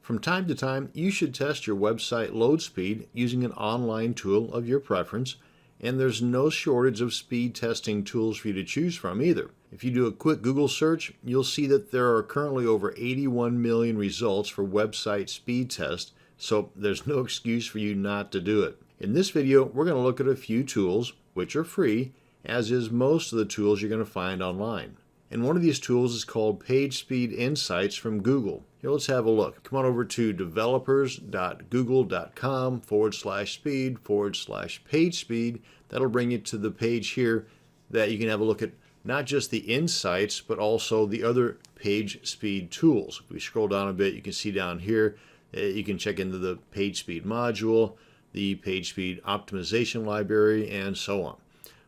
From time to time, you should test your website load speed using an online tool of your preference, and there's no shortage of speed testing tools for you to choose from either. If you do a quick Google search, you'll see that there are currently over 81 million results for website speed test, so there's no excuse for you not to do it. In this video, we're going to look at a few tools, which are free, as is most of the tools you're going to find online. And one of these tools is called Page Speed Insights from Google. Here, let's have a look. Come on over to developers.google.com/speed/page speed. That'll bring you to the page here that you can have a look at not just the insights, but also the other page speed tools. If we scroll down a bit, you can see down here, you can check into the page speed module, the page speed optimization library, and so on.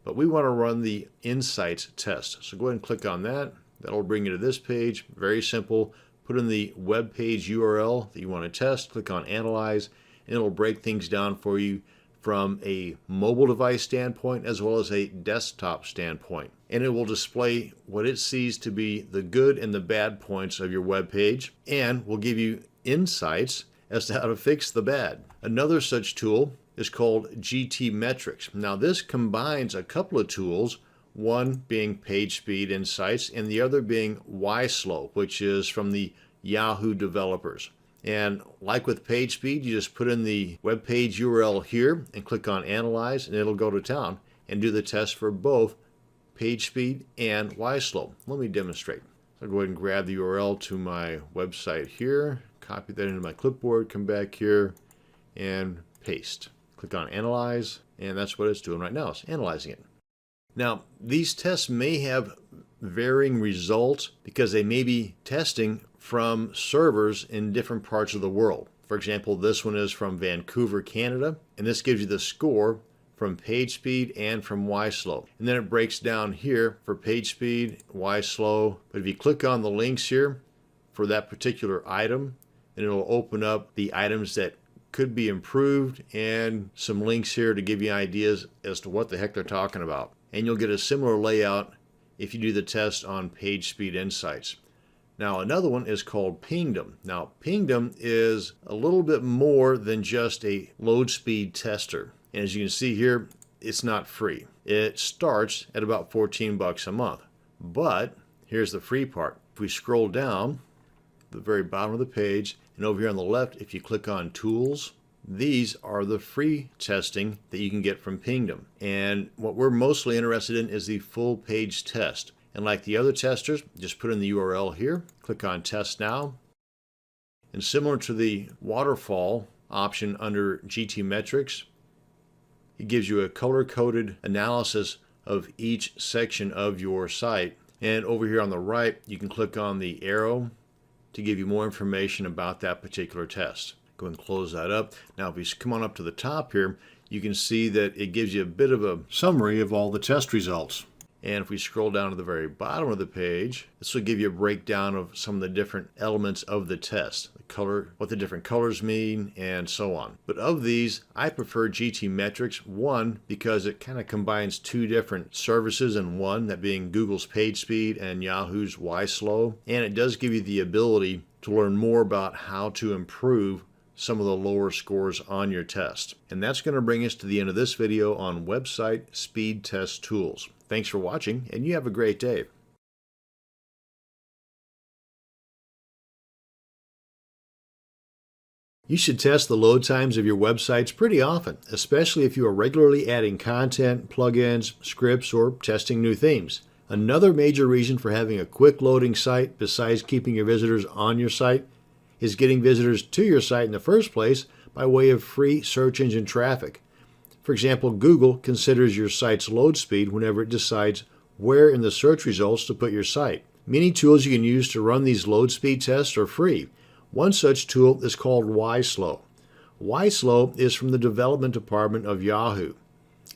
But we want to run the insights test. So go ahead and click on that. That'll bring you to this page. Very simple. Put in the web page URL that you want to test. Click on Analyze, and it'll break things down for you from a mobile device standpoint as well as a desktop standpoint. And it will display what it sees to be the good and the bad points of your web page, and will give you insights as to how to fix the bad. Another such tool is called GT Metrics. Now this combines a couple of tools, one being Page Speed Insights and the other being YSlow, which is from the Yahoo developers. And like with Page Speed, you just put in the web page URL here and click on Analyze, and it'll go to town and do the test for both Page Speed and YSlow. Let me demonstrate. So I'll go ahead and grab the URL to my website here, copy that into my clipboard, come back here and paste. Click on Analyze, and that's what it's doing right now. It's analyzing it. Now, these tests may have varying results because they may be testing from servers in different parts of the world. For example, this one is from Vancouver, Canada, and this gives you the score from Page Speed and from YSlow. And then it breaks down here for Page Speed, YSlow. But if you click on the links here for that particular item, and it'll open up the items that could be improved and some links here to give you ideas as to what the heck they're talking about. And you'll get a similar layout if you do the test on Page Speed Insights. Now another one is called Pingdom. Now Pingdom is a little bit more than just a load speed tester. And as you can see here, it's not free. It starts at about 14 bucks a month. But here's the free part. If we scroll down the very bottom of the page, and over here on the left, if you click on Tools, these are the free testing that you can get from Pingdom. And what we're mostly interested in is the full page test. And like the other testers, just put in the URL here, click on Test Now. And similar to the waterfall option under GT Metrics, it gives you a color-coded analysis of each section of your site. And over here on the right, you can click on the arrow to give you more information about that particular test. Go ahead and close that up. Now if we come on up to the top here, you can see that it gives you a bit of a summary of all the test results. And if we scroll down to the very bottom of the page, this will give you a breakdown of some of the different elements of the test, the color, what the different colors mean, and so on. But of these, I prefer GT Metrics, one, because it kind of combines two different services in one, that being Google's Page Speed and Yahoo's YSlow. And it does give you the ability to learn more about how to improve some of the lower scores on your test. And that's going to bring us to the end of this video on website speed test tools. Thanks for watching, and you have a great day. You should test the load times of your websites pretty often, especially if you are regularly adding content, plugins, scripts, or testing new themes. Another major reason for having a quick loading site, besides keeping your visitors on your site, is getting visitors to your site in the first place by way of free search engine traffic. For example, Google considers your site's load speed whenever it decides where in the search results to put your site. Many tools you can use to run these load speed tests are free. One such tool is called YSlow. YSlow is from the development department of Yahoo.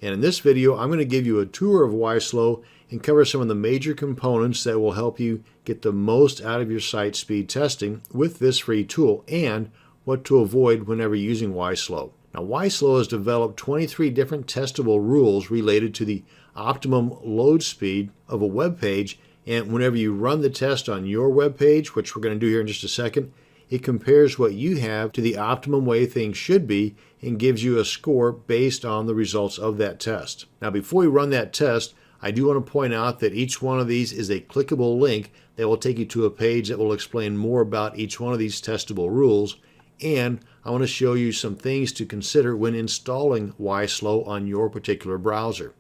And in this video, I'm going to give you a tour of YSlow and cover some of the major components that will help you get the most out of your site speed testing with this free tool, and what to avoid whenever using YSlow. Now, YSlow has developed 23 different testable rules related to the optimum load speed of a web page, and whenever you run the test on your web page, which we're going to do here in just a second, it compares what you have to the optimum way things should be and gives you a score based on the results of that test. Now, before we run that test, I do want to point out that each one of these is a clickable link that will take you to a page that will explain more about each one of these testable rules. And I want to show you some things to consider when installing YSlow on your particular browser.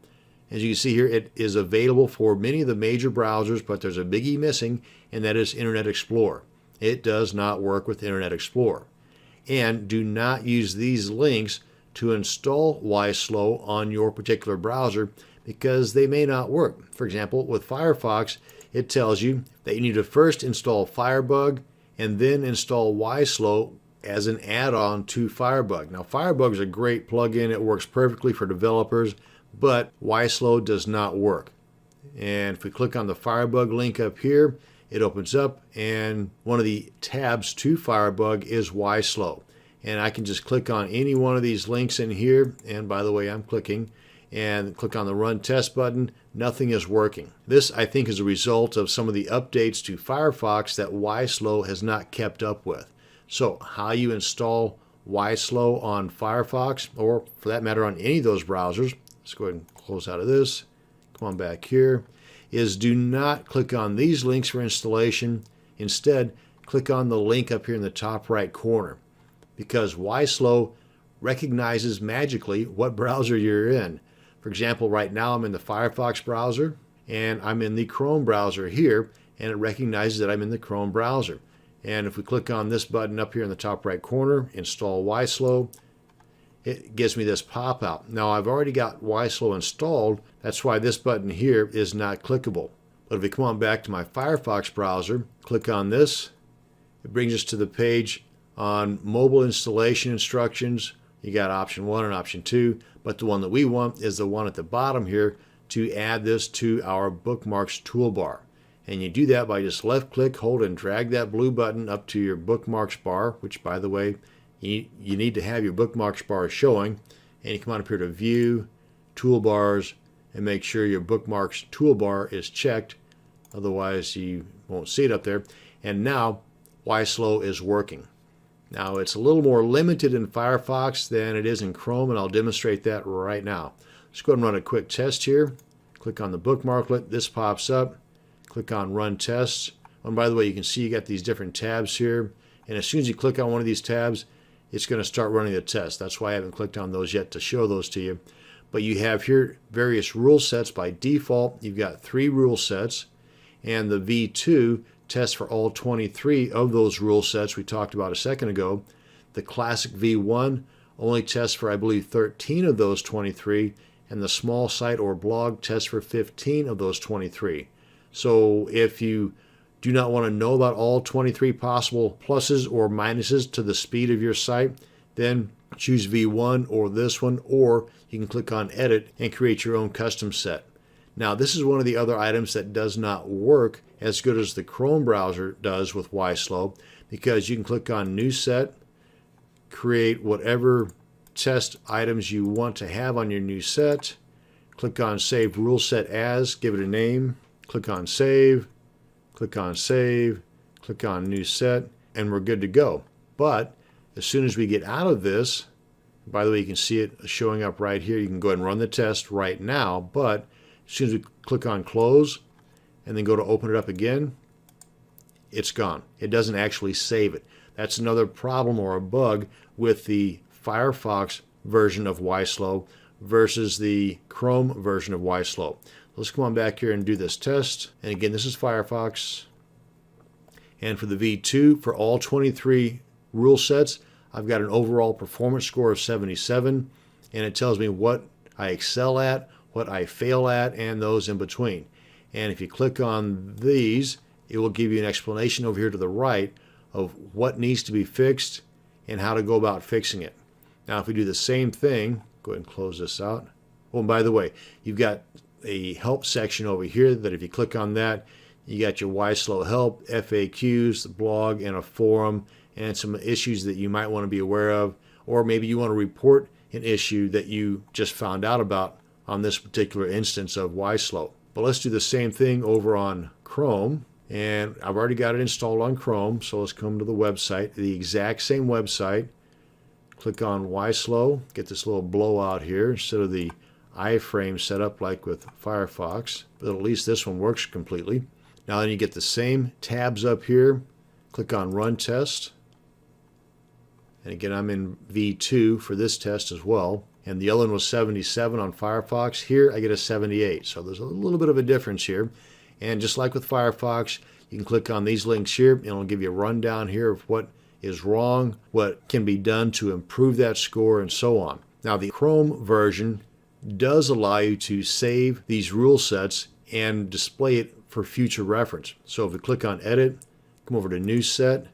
As you can see here, it is available for many of the major browsers, but there's a biggie missing, and that is Internet Explorer. It does not work with Internet Explorer. And do not use these links to install YSlow on your particular browser because they may not work. For example, with Firefox, it tells you that you need to first install Firebug and then install YSlow as an add-on to Firebug. Now, Firebug is a great plugin. It works perfectly for developers, but YSlow does not work. And if we click on the Firebug link up here, it opens up, and one of the tabs to Firebug is YSlow. And I can just click on any one of these links in here, and by the way, I'm clicking, and click on the Run Test button. Nothing is working. This, I think, is a result of some of the updates to Firefox that YSlow has not kept up with. So how you install YSlow on Firefox, or for that matter on any of those browsers, let's go ahead and close out of this, come on back here, is do not click on these links for installation. Instead, click on the link up here in the top right corner, because YSlow recognizes magically what browser you're in. For example, right now I'm in the Firefox browser, and I'm in the Chrome browser here, and it recognizes that I'm in the Chrome browser. And if we click on this button up here in the top right corner, install YSlow, it gives me this pop-out. Now, I've already got YSlow installed. That's why this button here is not clickable. But if we come on back to my Firefox browser, click on this, it brings us to the page on mobile installation instructions. You got option 1 and option 2, but the one that we want is the one at the bottom here to add this to our bookmarks toolbar. And you do that by just left click, hold and drag that blue button up to your bookmarks bar, which by the way, you need to have your bookmarks bar showing. And you come on up here to View, Toolbars, and make sure your bookmarks toolbar is checked. Otherwise, you won't see it up there. And now, YSlow is working. Now, it's a little more limited in Firefox than it is in Chrome, and I'll demonstrate that right now. Let's go ahead and run a quick test here. Click on the bookmarklet. This pops up. Click on Run Tests. And by the way, you can see you got these different tabs here. And as soon as you click on one of these tabs, it's going to start running the test. That's why I haven't clicked on those yet to show those to you. But you have here various rule sets by default. You've got 3 rule sets, and the V2 tests for all 23 of those rule sets we talked about a second ago. The classic V1 only tests for, I believe, 13 of those 23, and the small site or blog tests for 15 of those 23. So if you do not want to know about all 23 possible pluses or minuses to the speed of your site, then choose V1 or this one, or you can click on Edit and create your own custom set. Now, this is one of the other items that does not work as good as the Chrome browser does with YSlow, because you can click on New Set, create whatever test items you want to have on your new set, click on Save Rule Set As, give it a name, click on Save, click on Save, click on New Set, and we're good to go. But as soon as we get out of this, by the way, you can see it showing up right here. You can go ahead and run the test right now, but as soon as we click on Close and then go to open it up again, it's gone. It doesn't actually save it. That's another problem or a bug with the Firefox version of YSlow versus the Chrome version of YSlow. Let's come on back here and do this test. And again, this is Firefox. And for the V2, for all 23 rule sets, I've got an overall performance score of 77. And it tells me what I excel at, what I fail at, and those in between. And if you click on these, it will give you an explanation over here to the right of what needs to be fixed and how to go about fixing it. Now, if we do the same thing, go ahead and close this out. Oh, and by the way, you've got a help section over here that if you click on that, you got your YSlow help, FAQs, the blog, and a forum, and some issues that you might want to be aware of, or maybe you want to report an issue that you just found out about on this particular instance of YSlow. But let's do the same thing over on Chrome. And I've already got it installed on Chrome, so let's come to the website, the exact same website. Click on Why Slow, get this little blowout here instead of the iframe setup like with Firefox, but at least this one works completely. Now then you get the same tabs up here. Click on Run Test. And again, I'm in V2 for this test as well. And the other one was 77 on Firefox. Here I get a 78, so there's a little bit of a difference here. And just like with Firefox, you can click on these links here and it'll give you a rundown here of what is wrong, what can be done to improve that score, and so on. Now the Chrome version does allow you to save these rule sets and display it for future reference. So if we click on Edit, come over to New Set,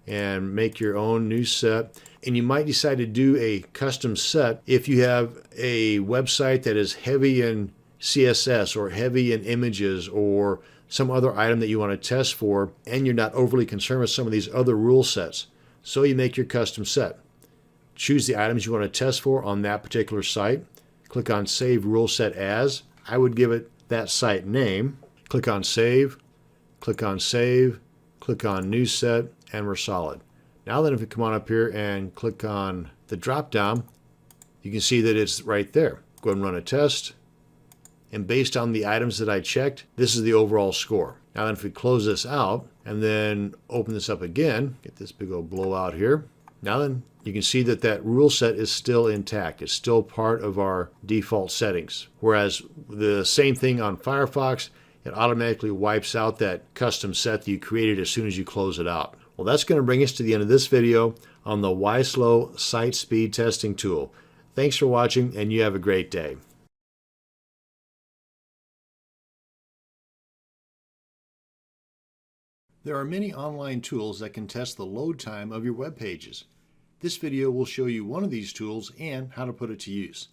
and make your own new set. And you might decide to do a custom set if you have a website that is heavy in CSS or heavy in images or some other item that you want to test for, and you're not overly concerned with some of these other rule sets. So you make your custom set. Choose the items you want to test for on that particular site. Click on Save Rule Set As. I would give it that site name. Click on Save. Click on Save. Click on New Set, and we're solid. Now then, if we come on up here and click on the drop down, you can see that it's right there. Go ahead and run a test. And based on the items that I checked, this is the overall score. Now then, if we close this out and then open this up again, get this big old blowout here. Now then, you can see that that rule set is still intact. It's still part of our default settings. Whereas the same thing on Firefox, it automatically wipes out that custom set that you created as soon as you close it out. Well, that's going to bring us to the end of this video on the Why Slow site speed testing tool. Thanks for watching, and you have a great day. There are many online tools that can test the load time of your web pages. This video will show you one of these tools and how to put it to use.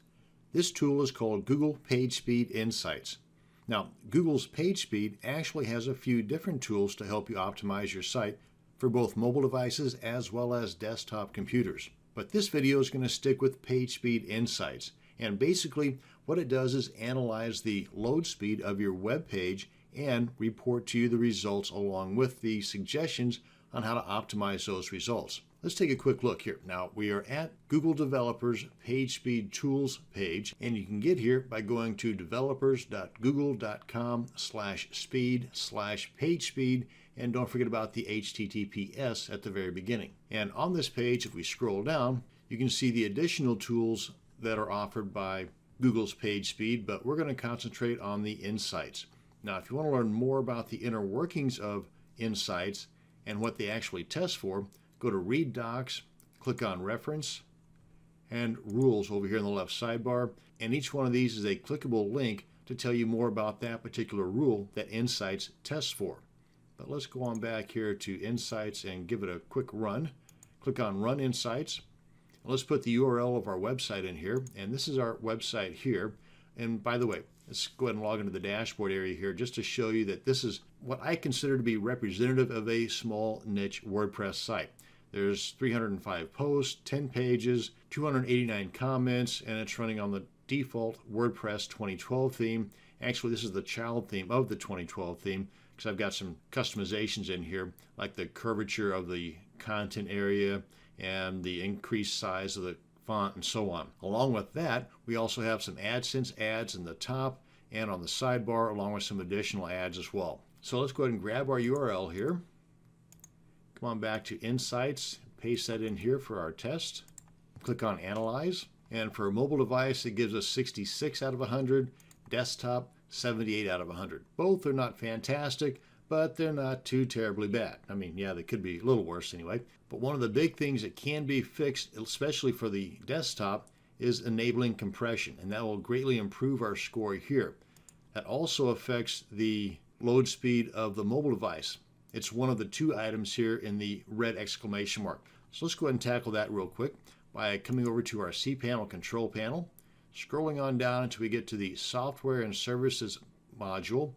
This tool is called Google PageSpeed Insights. Now, Google's PageSpeed actually has a few different tools to help you optimize your site for both mobile devices as well as desktop computers. But this video is going to stick with PageSpeed Insights. And basically, what it does is analyze the load speed of your web page and report to you the results along with the suggestions on how to optimize those results. Let's take a quick look here. Now, we are at Google Developers PageSpeed Tools page, and you can get here by going to developers.google.com/speed/PageSpeed, and don't forget about the HTTPS at the very beginning. And on this page, if we scroll down, you can see the additional tools that are offered by Google's PageSpeed, but we're going to concentrate on the Insights. Now, if you want to learn more about the inner workings of Insights and what they actually test for, go to Read Docs, click on Reference, and Rules over here in the left sidebar. And each one of these is a clickable link to tell you more about that particular rule that Insights tests for. But let's go on back here to Insights and give it a quick run. Click on Run Insights. Let's put the URL of our website in here. And this is our website here. And by the way, let's go ahead and log into the dashboard area here just to show you that this is what I consider to be representative of a small niche WordPress site. There's 305 posts, 10 pages, 289 comments, and it's running on the default WordPress 2012 theme. Actually, this is the child theme of the 2012 theme because I've got some customizations in here, like the curvature of the content area and the increased size of the font and so on. Along with that, we also have some AdSense ads in the top and on the sidebar, along with some additional ads as well. So let's go ahead and grab our URL here. Come on back to Insights, paste that in here for our test. Click on Analyze, and for a mobile device, it gives us 66 out of 100, desktop 78 out of 100. Both are not fantastic, but they're not too terribly bad. I mean, yeah, they could be a little worse anyway. But one of the big things that can be fixed, especially for the desktop, is enabling compression, and that will greatly improve our score here. That also affects the load speed of the mobile device. It's one of the two items here in the red exclamation mark. So let's go ahead and tackle that real quick by coming over to our cPanel control panel, scrolling on down until we get to the Software and Services module,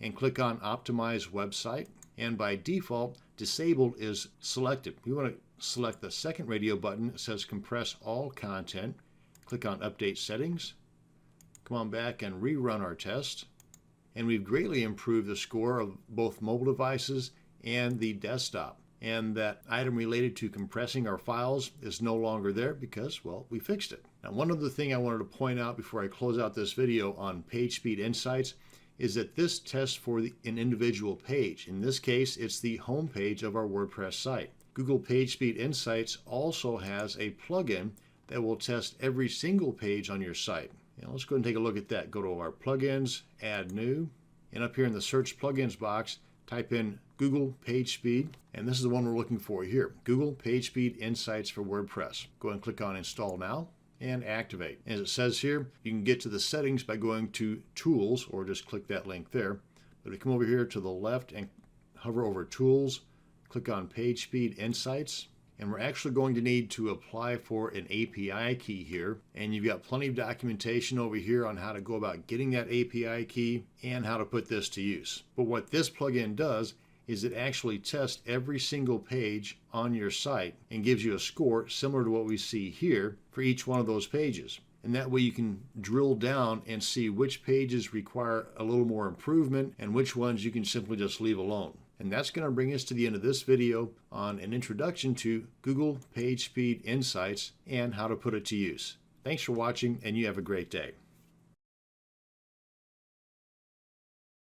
and click on Optimize Website. And by default, Disabled is selected. We want to select the second radio button. It says Compress All Content. Click on Update Settings. Come on back and rerun our test. and we've greatly improved the score of both mobile devices and the desktop. And that item related to compressing our files is no longer there because, well, we fixed it. Now, one other thing I wanted to point out before I close out this video on page speed insights is that this tests for an individual page. In this case, it's the home page of our WordPress site. Google Page Speed Insights also has a plugin that will test every single page on your site. Now, let's go ahead and take a look at that. Go to our plugins, add new, and up here in the search plugins box, type in Google Page Speed, and this is the one we're looking for here, Google Page Speed Insights for WordPress. Go ahead and click on Install Now and activate. As it says here, you can get to the settings by going to Tools, or just click that link there. But if you come over here to the left and hover over Tools, click on Page Speed Insights, and we're actually going to need to apply for an API key here. And you've got plenty of documentation over here on how to go about getting that API key and how to put this to use. But what this plugin does is it actually tests every single page on your site and gives you a score similar to what we see here for each one of those pages. And that way you can drill down and see which pages require a little more improvement and which ones you can simply just leave alone. And that's going to bring us to the end of this video on an introduction to Google Page Speed Insights and how to put it to use. Thanks for watching, and you have a great day.